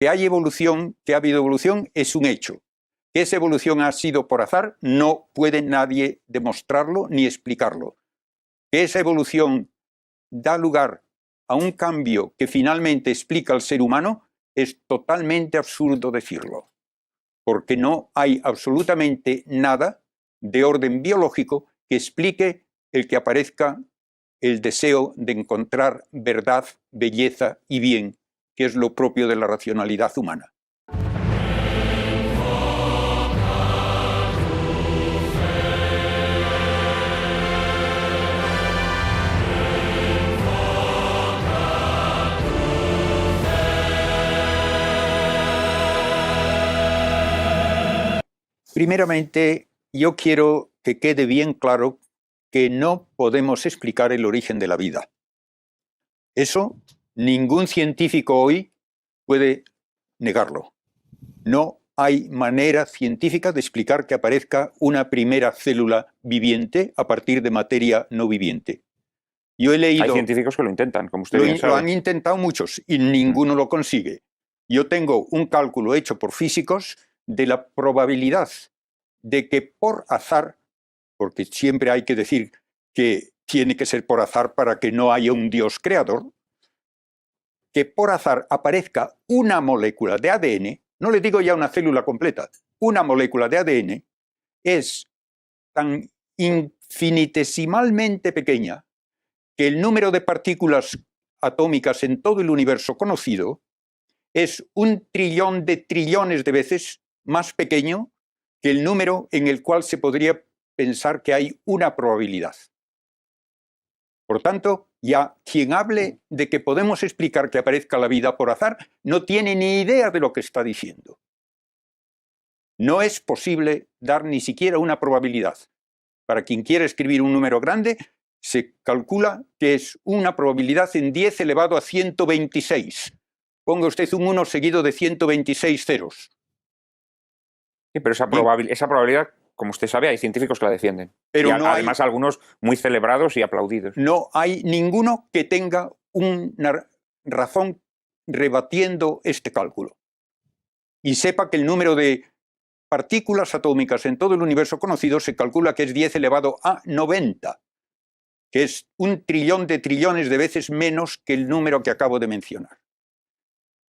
Que hay evolución, que ha habido evolución, es un hecho. Que esa evolución ha sido por azar, no puede nadie demostrarlo ni explicarlo. Que esa evolución da lugar a un cambio que finalmente explica al ser humano, es totalmente absurdo decirlo. Porque no hay absolutamente nada de orden biológico que explique el que aparezca el deseo de encontrar verdad, belleza y bien, que es lo propio de la racionalidad humana. Primeramente, yo quiero que quede bien claro que no podemos explicar el origen de la vida. Eso ningún científico hoy puede negarlo. No hay manera científica de explicar que aparezca una primera célula viviente a partir de materia no viviente. Yo he leído... Hay científicos que lo intentan, como usted bien sabe. Lo han intentado muchos y ninguno lo consigue. Yo tengo un cálculo hecho por físicos de la probabilidad de que por azar, porque siempre hay que decir que tiene que ser por azar para que no haya un Dios creador, que por azar aparezca una molécula de ADN, no le digo ya una célula completa, una molécula de ADN es tan infinitesimalmente pequeña que el número de partículas atómicas en todo el universo conocido es 1 trillón de trillones de veces más pequeño que el número en el cual se podría pensar que hay una probabilidad. Por tanto, ya quien hable de que podemos explicar que aparezca la vida por azar no tiene ni idea de lo que está diciendo. No es posible dar ni siquiera una probabilidad. Para quien quiera escribir un número grande, se calcula que es una probabilidad en 10 elevado a 126. Ponga usted un 1 seguido de 126 ceros. Sí, pero esa probabilidad, como usted sabe, hay científicos que la defienden. Pero y además algunos muy celebrados y aplaudidos. No hay ninguno que tenga una razón rebatiendo este cálculo. Y sepa que el número de partículas atómicas en todo el universo conocido se calcula que es 10 elevado a 90, que es 1 trillón de trillones de veces menos que el número que acabo de mencionar.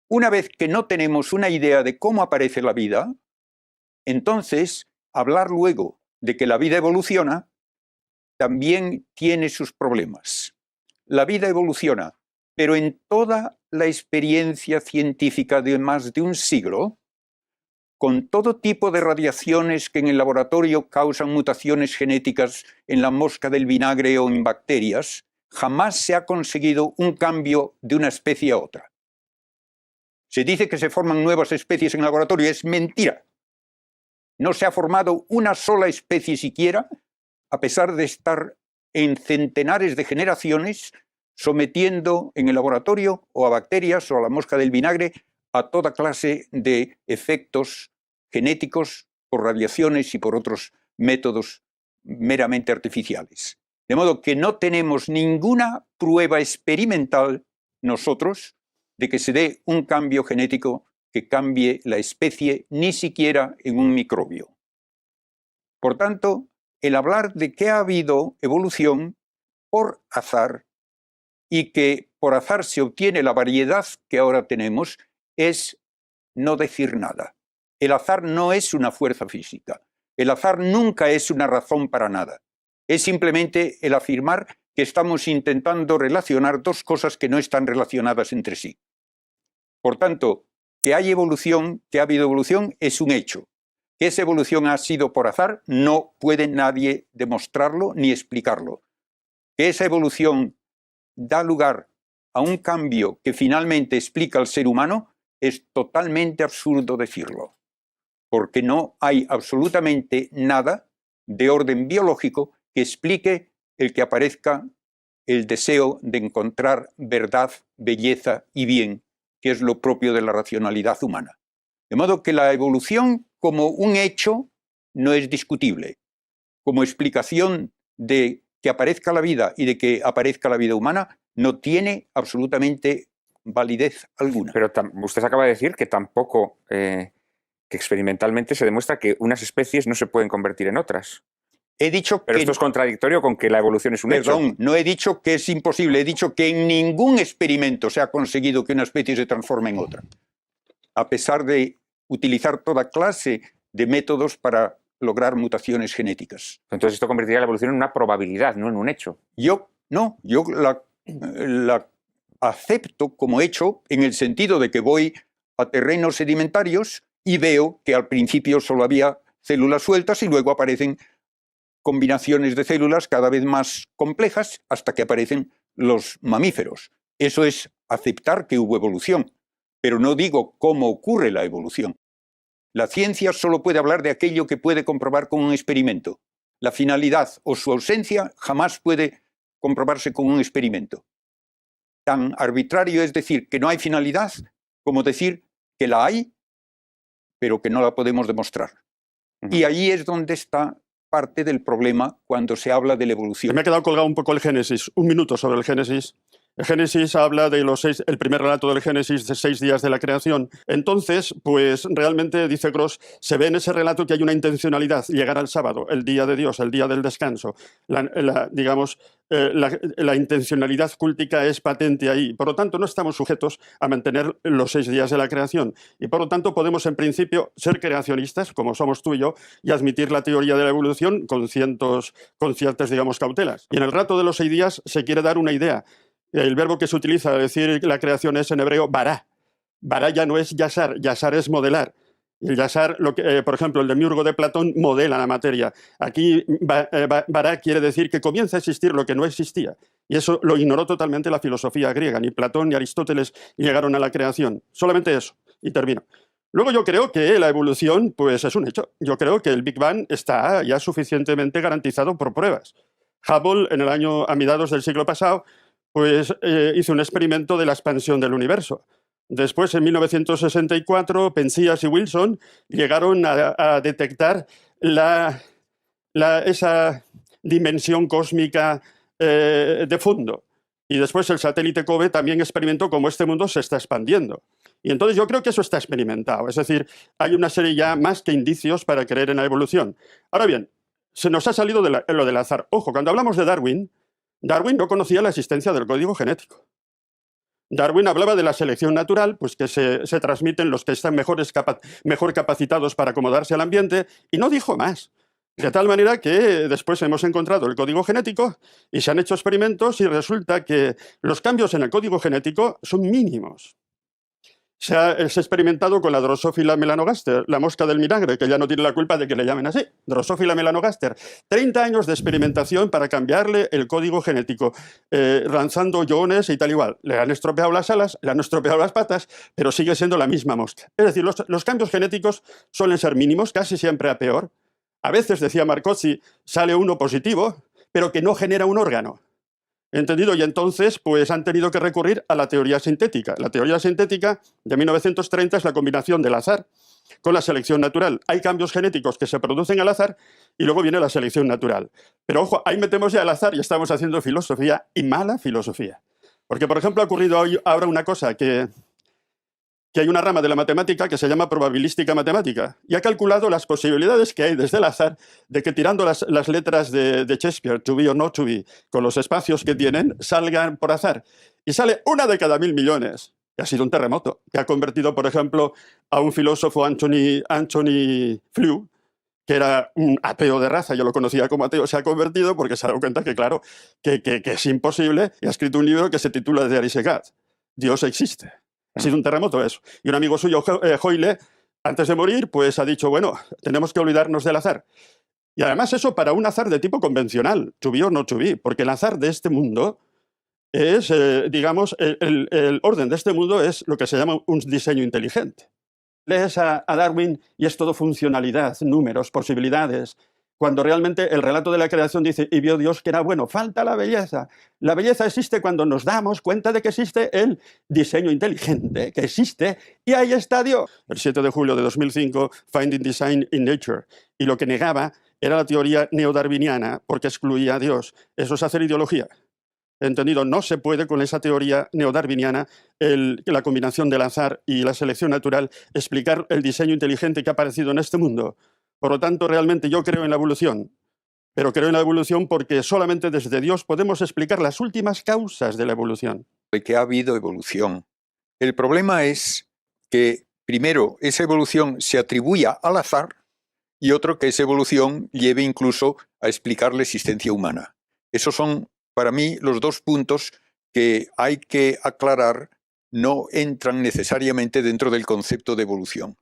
Una vez que no tenemos una idea de cómo aparece la vida, entonces hablar luego de que la vida evoluciona también tiene sus problemas. La vida evoluciona, pero en toda la experiencia científica de más de un siglo, con todo tipo de radiaciones que en el laboratorio causan mutaciones genéticas en la mosca del vinagre o en bacterias, jamás se ha conseguido un cambio de una especie a otra. Se dice que se forman nuevas especies en el laboratorio, es mentira. No se ha formado una sola especie siquiera, a pesar de estar en centenares de generaciones sometiendo en el laboratorio o a bacterias o a la mosca del vinagre a toda clase de efectos genéticos por radiaciones y por otros métodos meramente artificiales. De modo que no tenemos ninguna prueba experimental nosotros de que se dé un cambio genético que cambie la especie, ni siquiera en un microbio. Por tanto, el hablar de que ha habido evolución por azar y que por azar se obtiene la variedad que ahora tenemos es no decir nada. El azar no es una fuerza física. El azar nunca es una razón para nada. Es simplemente el afirmar que estamos intentando relacionar dos cosas que no están relacionadas entre sí. Por tanto, que hay evolución, que ha habido evolución, es un hecho. Que esa evolución ha sido por azar, no puede nadie demostrarlo ni explicarlo. Que esa evolución da lugar a un cambio que finalmente explica al ser humano, es totalmente absurdo decirlo. Porque no hay absolutamente nada de orden biológico que explique el que aparezca el deseo de encontrar verdad, belleza y bien, que es lo propio de la racionalidad humana. De modo que la evolución como un hecho no es discutible. Como explicación de que aparezca la vida y de que aparezca la vida humana, no tiene absolutamente validez alguna. Pero usted acaba de decir que tampoco, que experimentalmente se demuestra que unas especies no se pueden convertir en otras. He dicho Pero que... esto es contradictorio con que la evolución es un hecho. Perdón, no he dicho que es imposible, he dicho que en ningún experimento se ha conseguido que una especie se transforme en otra, a pesar de utilizar toda clase de métodos para lograr mutaciones genéticas. Entonces esto convertiría la evolución en una probabilidad, no en un hecho. Yo la acepto como hecho en el sentido de que voy a terrenos sedimentarios y veo que al principio solo había células sueltas y luego aparecen combinaciones de células cada vez más complejas hasta que aparecen los mamíferos. Eso es aceptar que hubo evolución, pero no digo cómo ocurre la evolución. La ciencia solo puede hablar de aquello que puede comprobar con un experimento. La finalidad o su ausencia jamás puede comprobarse con un experimento. Tan arbitrario es decir que no hay finalidad como decir que la hay, pero que no la podemos demostrar. Y ahí es donde está parte del problema cuando se habla de la evolución. Me ha quedado colgado un poco el Génesis. Un minuto sobre el Génesis. El Génesis habla de el primer relato del Génesis de 6 días de la creación. Entonces, pues realmente, dice Gross, se ve en ese relato que hay una intencionalidad, llegar al sábado, el día de Dios, el día del descanso. La intencionalidad cúltica es patente ahí. Por lo tanto, no estamos sujetos a mantener los 6 días de la creación. Y por lo tanto, podemos en principio ser creacionistas, como somos tú y yo, y admitir la teoría de la evolución con ciertas, digamos, cautelas. Y en el relato de los 6 días se quiere dar una idea. El verbo que se utiliza para decir que la creación es en hebreo bará. Bará ya no es yasar, yasar es modelar. El yasar, por ejemplo, el demiurgo de Platón modela la materia. Aquí bará quiere decir que comienza a existir lo que no existía. Y eso lo ignoró totalmente la filosofía griega. Ni Platón ni Aristóteles llegaron a la creación. Solamente eso. Y termino. Luego yo creo que la evolución pues es un hecho. Yo creo que el Big Bang está ya suficientemente garantizado por pruebas. Hubble, a mediados del siglo pasado, pues hizo un experimento de la expansión del universo. Después, en 1964, Penzias y Wilson llegaron a detectar esa dimensión cósmica de fondo. Y después el satélite COBE también experimentó cómo este mundo se está expandiendo. Y entonces yo creo que eso está experimentado. Es decir, hay una serie ya más que indicios para creer en la evolución. Ahora bien, se nos ha salido lo del azar. Ojo, cuando hablamos de Darwin no conocía la existencia del código genético. Darwin hablaba de la selección natural, pues que se transmiten los que están mejor capacitados para acomodarse al ambiente, y no dijo más. De tal manera que después hemos encontrado el código genético y se han hecho experimentos y resulta que los cambios en el código genético son mínimos. Se ha experimentado con la Drosophila melanogaster, la mosca del vinagre, que ya no tiene la culpa de que le llamen así, Drosophila melanogaster. 30 años de experimentación para cambiarle el código genético, lanzando iones y tal igual. Le han estropeado las alas, le han estropeado las patas, pero sigue siendo la misma mosca. Es decir, los cambios genéticos suelen ser mínimos, casi siempre a peor. A veces, decía Marcozzi, sale uno positivo, pero que no genera un órgano. ¿Entendido? Y entonces pues han tenido que recurrir a la teoría sintética. La teoría sintética de 1930 es la combinación del azar con la selección natural. Hay cambios genéticos que se producen al azar y luego viene la selección natural. Pero ojo, ahí metemos ya el azar y estamos haciendo filosofía, y mala filosofía. Porque, por ejemplo, ha ocurrido ahora una cosa que hay una rama de la matemática que se llama probabilística matemática y ha calculado las posibilidades que hay desde el azar de que tirando las letras de Shakespeare, to be or not to be, con los espacios que tienen, salgan por azar. Y sale una de cada 1.000 millones. Y ha sido un terremoto que ha convertido, por ejemplo, a un filósofo, Anthony Flew, que era un ateo de raza, yo lo conocía como ateo, se ha convertido porque se ha dado cuenta que, claro, que es imposible, y ha escrito un libro que se titula There is a God. Dios existe. Ha sido un terremoto eso. Y un amigo suyo, Hoyle, antes de morir, pues ha dicho, bueno, tenemos que olvidarnos del azar. Y además eso para un azar de tipo convencional, to be or not to be, porque el azar de este mundo es, digamos, el orden de este mundo es lo que se llama un diseño inteligente. Lees a Darwin y es todo funcionalidad, números, posibilidades, cuando realmente el relato de la creación dice, y vio Dios que era bueno, falta la belleza. La belleza existe cuando nos damos cuenta de que existe el diseño inteligente, que existe, y ahí está Dios. El 7 de julio de 2005, Finding Design in Nature, y lo que negaba era la teoría neodarwiniana, porque excluía a Dios. Eso es hacer ideología. entendido, no se puede con esa teoría neodarwiniana, la combinación del azar y la selección natural, explicar el diseño inteligente que ha aparecido en este mundo. Por lo tanto, realmente yo creo en la evolución, pero creo en la evolución porque solamente desde Dios podemos explicar las últimas causas de la evolución. De que ha habido evolución. El problema es que, primero, esa evolución se atribuya al azar y otro, que esa evolución lleve incluso a explicar la existencia humana. Esos son, para mí, los dos puntos que hay que aclarar. No entran necesariamente dentro del concepto de evolución.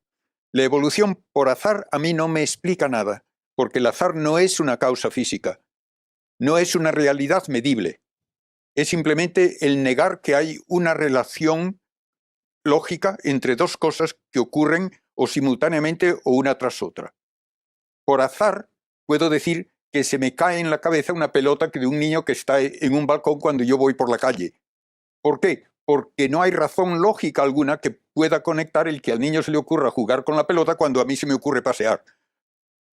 La evolución por azar a mí no me explica nada, porque el azar no es una causa física, no es una realidad medible. Es simplemente el negar que hay una relación lógica entre dos cosas que ocurren o simultáneamente o una tras otra. Por azar puedo decir que se me cae en la cabeza una pelota de un niño que está en un balcón cuando yo voy por la calle. ¿Por qué? Porque no hay razón lógica alguna que pueda conectar el que al niño se le ocurra jugar con la pelota cuando a mí se me ocurre pasear.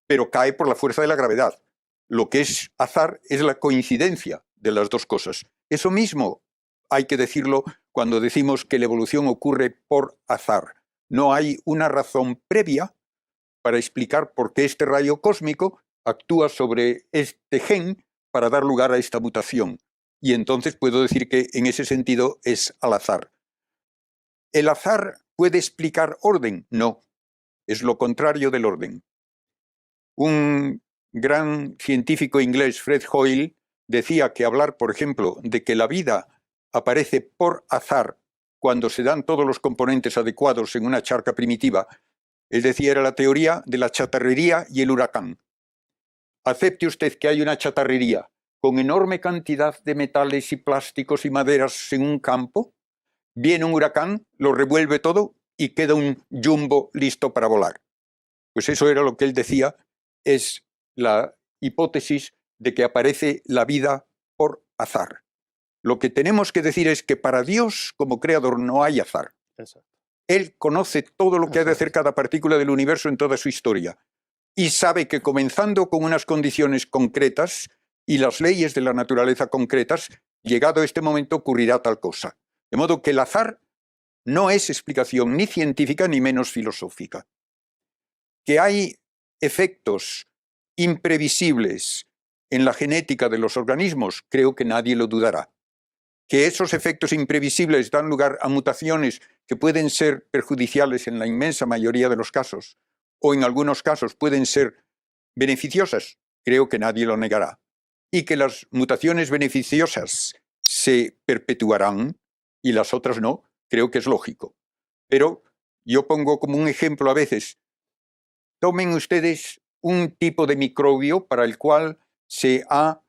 Pero cae por la fuerza de la gravedad. Lo que es azar es la coincidencia de las dos cosas. Eso mismo hay que decirlo cuando decimos que la evolución ocurre por azar. No hay una razón previa para explicar por qué este rayo cósmico actúa sobre este gen para dar lugar a esta mutación. Y entonces puedo decir que en ese sentido es al azar. ¿El azar puede explicar orden? No, es lo contrario del orden. Un gran científico inglés, Fred Hoyle, decía que hablar, por ejemplo, de que la vida aparece por azar cuando se dan todos los componentes adecuados en una charca primitiva, es decir, era la teoría de la chatarrería y el huracán. Acepte usted que hay una chatarrería con enorme cantidad de metales y plásticos y maderas en un campo, viene un huracán, lo revuelve todo y queda un jumbo listo para volar. Pues eso era lo que él decía, es la hipótesis de que aparece la vida por azar. Lo que tenemos que decir es que para Dios como creador no hay azar. Exacto. Él conoce todo lo que ha de hacer cada partícula del universo en toda su historia y sabe que comenzando con unas condiciones concretas y las leyes de la naturaleza concretas, llegado a este momento ocurrirá tal cosa. De modo que el azar no es explicación ni científica ni menos filosófica. Que hay efectos imprevisibles en la genética de los organismos, creo que nadie lo dudará. Que esos efectos imprevisibles dan lugar a mutaciones que pueden ser perjudiciales en la inmensa mayoría de los casos, o en algunos casos pueden ser beneficiosas, creo que nadie lo negará. Y que las mutaciones beneficiosas se perpetuarán y las otras no, creo que es lógico. Pero yo pongo como un ejemplo a veces, tomen ustedes un tipo de microbio para el cual se ha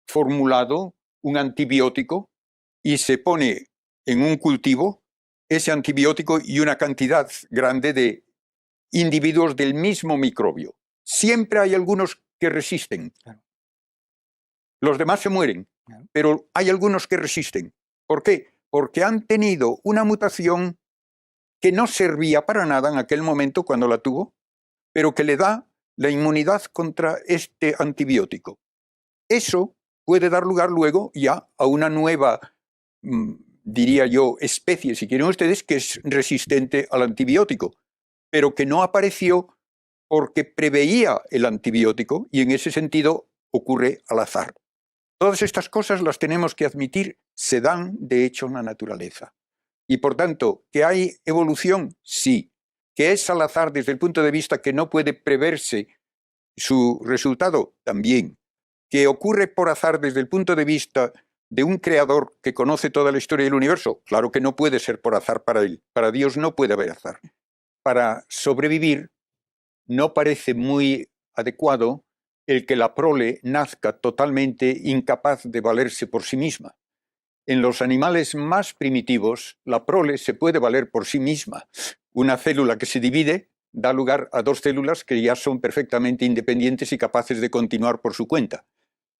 formulado un antibiótico y se pone en un cultivo ese antibiótico y una cantidad grande de individuos del mismo microbio. Siempre hay algunos que resisten. Los demás se mueren, pero hay algunos que resisten. ¿Por qué? Porque han tenido una mutación que no servía para nada en aquel momento cuando la tuvo, pero que le da la inmunidad contra este antibiótico. Eso puede dar lugar luego ya a una nueva, diría yo, especie, si quieren ustedes, que es resistente al antibiótico, pero que no apareció porque preveía el antibiótico y en ese sentido ocurre al azar. Todas estas cosas las tenemos que admitir, se dan de hecho en la naturaleza. Y por tanto, ¿que hay evolución? Sí. ¿Que es al azar desde el punto de vista que no puede preverse su resultado? También. ¿Que ocurre por azar desde el punto de vista de un creador que conoce toda la historia del universo? Claro que no puede ser por azar para él. Para Dios no puede haber azar. Para sobrevivir no parece muy adecuado el que la prole nazca totalmente incapaz de valerse por sí misma. En los animales más primitivos, la prole se puede valer por sí misma. Una célula que se divide da lugar a dos células que ya son perfectamente independientes y capaces de continuar por su cuenta.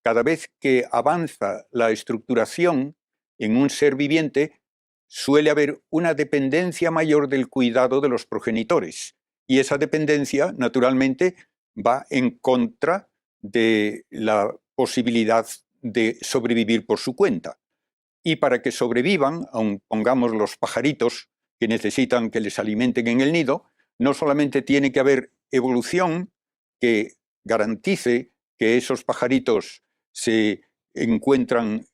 Cada vez que avanza la estructuración en un ser viviente, suele haber una dependencia mayor del cuidado de los progenitores. Y esa dependencia, naturalmente, va en contra de la posibilidad de sobrevivir por su cuenta. Y para que sobrevivan, aun pongamos los pajaritos que necesitan que les alimenten en el nido, no solamente tiene que haber evolución que garantice que esos pajaritos se encuentran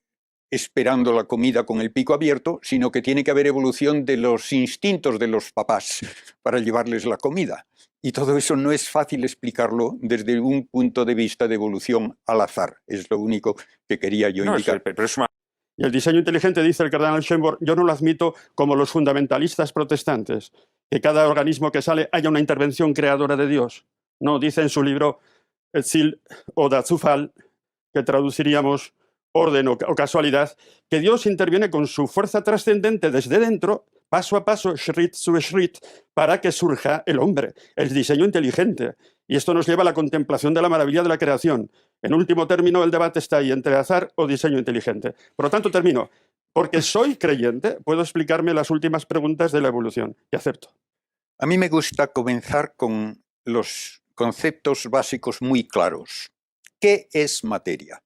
esperando la comida con el pico abierto, sino que tiene que haber evolución de los instintos de los papás para llevarles la comida. Y todo eso no es fácil explicarlo desde un punto de vista de evolución al azar. Es lo único que quería yo indicar. Pero es una... Y el diseño inteligente, dice el cardenal Schönborn, yo no lo admito como los fundamentalistas protestantes, que cada organismo que sale haya una intervención creadora de Dios. No, dice en su libro Etzil o Zufall, que traduciríamos orden o casualidad, que Dios interviene con su fuerza trascendente desde dentro, paso a paso, Schritt zu Schritt, para que surja el hombre, el diseño inteligente. Y esto nos lleva a la contemplación de la maravilla de la creación. En último término, el debate está ahí entre azar o diseño inteligente. Por lo tanto, termino. Porque soy creyente, puedo explicarme las últimas preguntas de la evolución, y acepto. A mí me gusta comenzar con los conceptos básicos muy claros. ¿Qué es materia?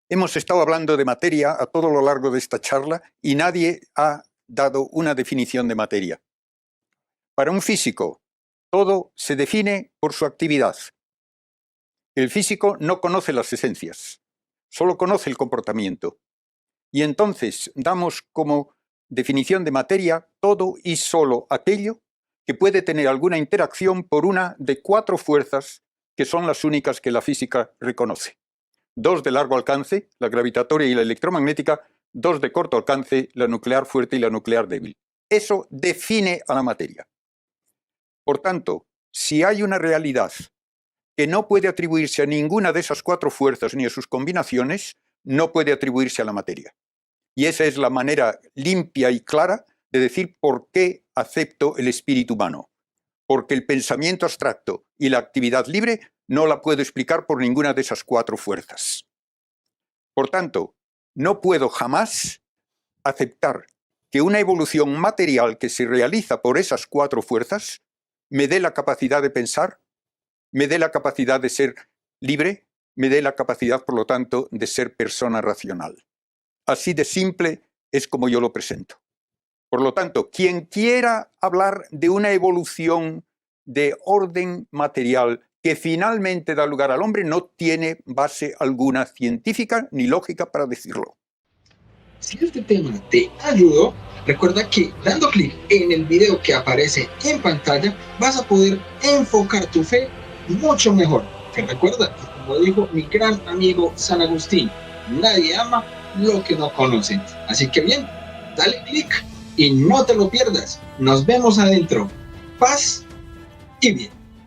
Hemos estado hablando de materia a todo lo largo de esta charla y nadie ha dado una definición de materia. Para un físico, todo se define por su actividad. El físico no conoce las esencias, solo conoce el comportamiento. Y entonces damos como definición de materia todo y solo aquello que puede tener alguna interacción por una de 4 fuerzas que son las únicas que la física reconoce. 2 de largo alcance, la gravitatoria y la electromagnética, 2 de corto alcance, la nuclear fuerte y la nuclear débil. Eso define a la materia. Por tanto, si hay una realidad que no puede atribuirse a ninguna de esas 4 fuerzas ni a sus combinaciones, no puede atribuirse a la materia. Y esa es la manera limpia y clara de decir por qué acepto el espíritu humano. Porque el pensamiento abstracto y la actividad libre no la puedo explicar por ninguna de esas 4 fuerzas. Por tanto, no puedo jamás aceptar que una evolución material que se realiza por esas 4 fuerzas me dé la capacidad de pensar, me dé la capacidad de ser libre, me dé la capacidad, por lo tanto, de ser persona racional. Así de simple es como yo lo presento. Por lo tanto, quien quiera hablar de una evolución de orden material que finalmente da lugar al hombre no tiene base alguna científica ni lógica para decirlo. Si este tema te ayudó, recuerda que dando clic en el video que aparece en pantalla vas a poder enfocar tu fe mucho mejor. Que recuerda, como dijo mi gran amigo San Agustín, nadie ama lo que no conoce. Así que bien, dale clic y no te lo pierdas. Nos vemos adentro. Paz y bien.